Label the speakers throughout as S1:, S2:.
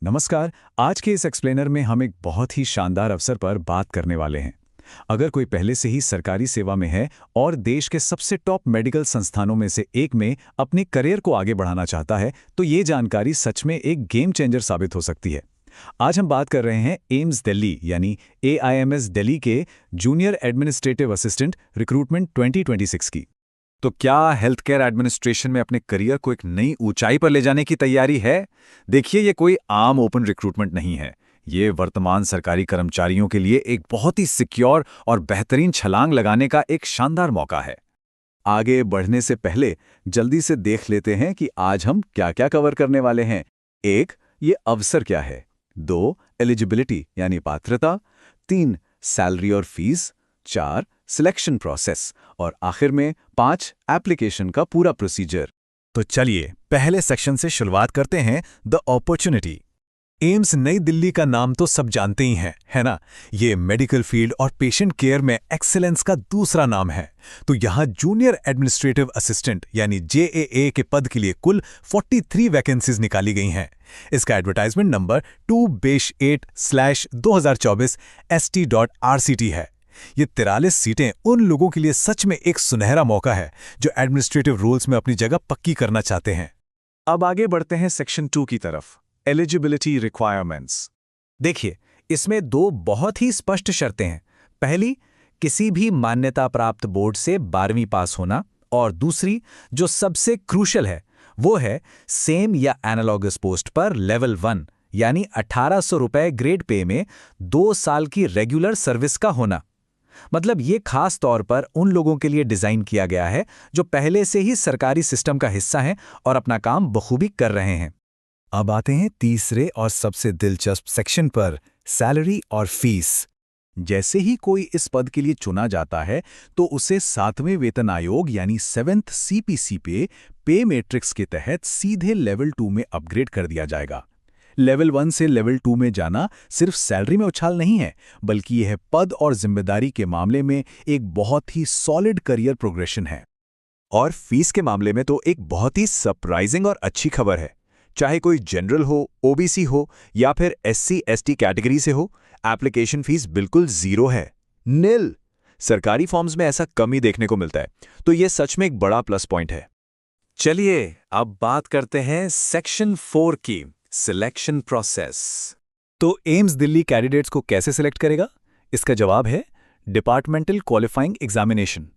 S1: नमस्कार। आज के इस एक्सप्लेनर में हम एक बहुत ही शानदार अवसर पर बात करने वाले हैं। अगर कोई पहले से ही सरकारी सेवा में है और देश के सबसे टॉप मेडिकल संस्थानों में से एक में अपने करियर को आगे बढ़ाना चाहता है, तो ये जानकारी सच में एक गेम चेंजर साबित हो सकती है। आज हम बात कर रहे हैं एम्स दिल्ली यानी AIMS दिल्ली के जूनियर एडमिनिस्ट्रेटिव असिस्टेंट रिक्रूटमेंट 2026 की।
S2: तो क्या हेल्थ केयर एडमिनिस्ट्रेशन में अपने करियर को एक नई ऊंचाई पर ले जाने की तैयारी है? देखिए, ये कोई आम ओपन रिक्रूटमेंट नहीं है। ये वर्तमान सरकारी कर्मचारियों के लिए एक बहुत ही सिक्योर और बेहतरीन छलांग लगाने का एक शानदार मौका है। आगे बढ़ने से पहले जल्दी से देख लेते हैं कि आज हम क्या-क्या कवर करने वाले हैं। 1. ये अवसर क्या है। 2. एलिजिबिलिटी यानी पात्रता। 3. सैलरी और फीस। 4. सिलेक्शन प्रोसेस और आखिर में 5. एप्लीकेशन का पूरा प्रोसीजर।
S3: तो चलिए पहले सेक्शन से शुरुआत करते हैं, द अपॉर्चुनिटी। एम्स नई दिल्ली का नाम तो सब जानते ही हैं, है ना? ये मेडिकल फील्ड और पेशेंट केयर में एक्सीलेंस का दूसरा नाम है। तो यहाँ जूनियर एडमिनिस्ट्रेटिव असिस्टेंट यानी JAA के पद के लिए कुल 43 वैकेंसीज निकाली गई हैं। इसका एडवर्टाइजमेंट नंबर 2-8/2024 ST.RCT है। ये 43 सीटें उन लोगों के लिए सच में एक सुनहरा मौका है जो एडमिनिस्ट्रेटिव रोल्स में अपनी जगह पक्की करना चाहते हैं।
S1: अब आगे बढ़ते हैं सेक्शन 2 की तरफ, एलिजिबिलिटी रिक्वायरमेंट्स।
S3: देखिए, इसमें 2 बहुत ही स्पष्ट शर्तें हैं। पहली, किसी भी मान्यता प्राप्त बोर्ड से 12वीं पास होना, और दूसरी, जो सबसे क्रूशल है, वो है सेम या एनालॉगस पोस्ट पर लेवल 1 यानी 1800 रुपए ग्रेड पे में 2 साल की रेगुलर सर्विस का होना। मतलब ये खास तौर पर उन लोगों के लिए डिजाइन किया गया है जो पहले से ही सरकारी सिस्टम का हिस्सा हैं और अपना काम बखूबी कर रहे हैं। अब आते हैं तीसरे और सबसे दिलचस्प सेक्शन पर, सैलरी और फीस।
S1: जैसे ही कोई इस पद के लिए चुना जाता है तो उसे 7वें वेतन आयोग यानी 7th CPC पे मैट्रिक्स के तहत सीधे लेवल 2 में अपग्रेड कर दिया जाएगा। लेवल 1 से लेवल 2 में जाना सिर्फ सैलरी में उछाल नहीं है, बल्कि यह पद और जिम्मेदारी के मामले में एक बहुत ही सॉलिड करियर प्रोग्रेशन है।
S2: और फीस के मामले में तो एक बहुत ही सरप्राइजिंग और अच्छी खबर है। चाहे कोई जनरल हो, OBC हो या फिर SC/ST कैटेगरी से हो, एप्लीकेशन फीस बिल्कुल 0 है, निल। सरकारी फॉर्म्स में ऐसा कम ही देखने को मिलता है, तो ये सच में एक बड़ा प्लस पॉइंट है।
S3: चलिए अब बात करते हैं सेक्शन 4 की, सिलेक्शन प्रोसेस। तो एम्स दिल्ली कैंडिडेट्स को कैसे सिलेक्ट करेगा? इसका जवाब है डिपार्टमेंटल क्वालिफाइंग एग्जामिनेशन।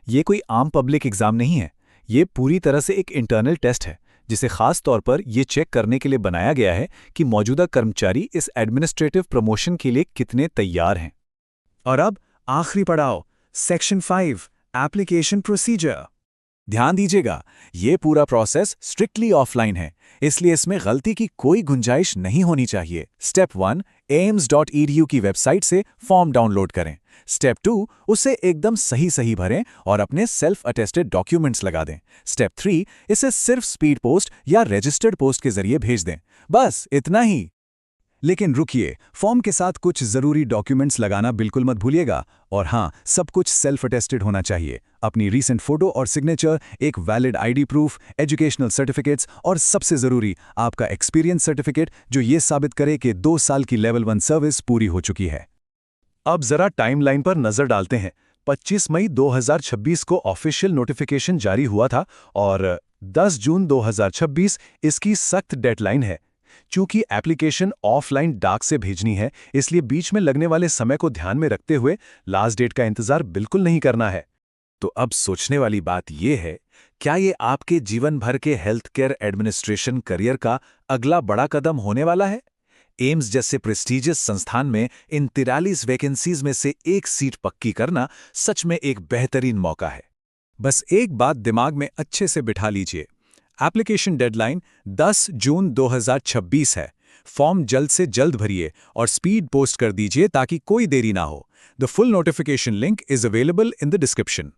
S3: ये कोई आम पब्लिक एग्जाम नहीं है, ये पूरी तरह से एक इंटरनल टेस्ट है जिसे खास तौर पर यह चेक करने के लिए बनाया गया है कि मौजूदा कर्मचारी इस एडमिनिस्ट्रेटिव प्रमोशन के लिए कितने तैयार हैं।
S1: और अब आखिरी पड़ाव, सेक्शन 5, एप्लीकेशन प्रोसीजर।
S3: ध्यान दीजिएगा, ये पूरा प्रोसेस स्ट्रिक्टली ऑफलाइन है, इसलिए इसमें गलती की कोई गुंजाइश नहीं होनी चाहिए। स्टेप 1, AIMS.edu की वेबसाइट से फॉर्म डाउनलोड करें। स्टेप 2, उसे एकदम सही भरें और अपने सेल्फ अटेस्टेड डॉक्यूमेंट्स लगा दें। स्टेप 3, इसे सिर्फ स्पीड पोस्ट या रजिस्टर्ड पोस्ट के जरिए भेज दें। बस इतना ही।
S1: लेकिन रुकिए, फॉर्म के साथ कुछ जरूरी डॉक्यूमेंट्स लगाना बिल्कुल मत भूलिएगा। और हाँ, सब कुछ सेल्फ अटेस्टेड होना चाहिए। अपनी रीसेंट फोटो और सिग्नेचर, एक valid ID proof, educational certificates और सबसे जरूरी आपका एक्सपीरियंस सर्टिफिकेट जो ये साबित करे कि 2 साल की लेवल 1 सर्विस पूरी हो चुकी है। अब जरा टाइमलाइन पर नजर डालते हैं। 25 मई 2026 को ऑफिशियल नोटिफिकेशन जारी हुआ था और 10 जून 2026 इसकी सख्त डेडलाइन है। चूंकि एप्लीकेशन ऑफलाइन डाक से भेजनी है, इसलिए बीच में लगने वाले समय को ध्यान में रखते हुए लास्ट डेट का इंतजार बिल्कुल नहीं करना है।
S3: तो अब सोचने वाली बात यह है, क्या ये आपके जीवन भर के हेल्थ केयर एडमिनिस्ट्रेशन करियर का अगला बड़ा कदम होने वाला है? एम्स जैसे प्रेस्टीजियस संस्थान में इन 43 वैकेंसीज में से एक सीट पक्की करना सच में एक बेहतरीन मौका है।
S1: बस एक बात दिमाग में अच्छे से बिठा लीजिए, एप्लीकेशन डेडलाइन 10 जून 2026 है। फॉर्म जल्द से जल्द भरिए और स्पीड पोस्ट कर दीजिए ताकि कोई देरी ना हो। The full notification link is available in the description.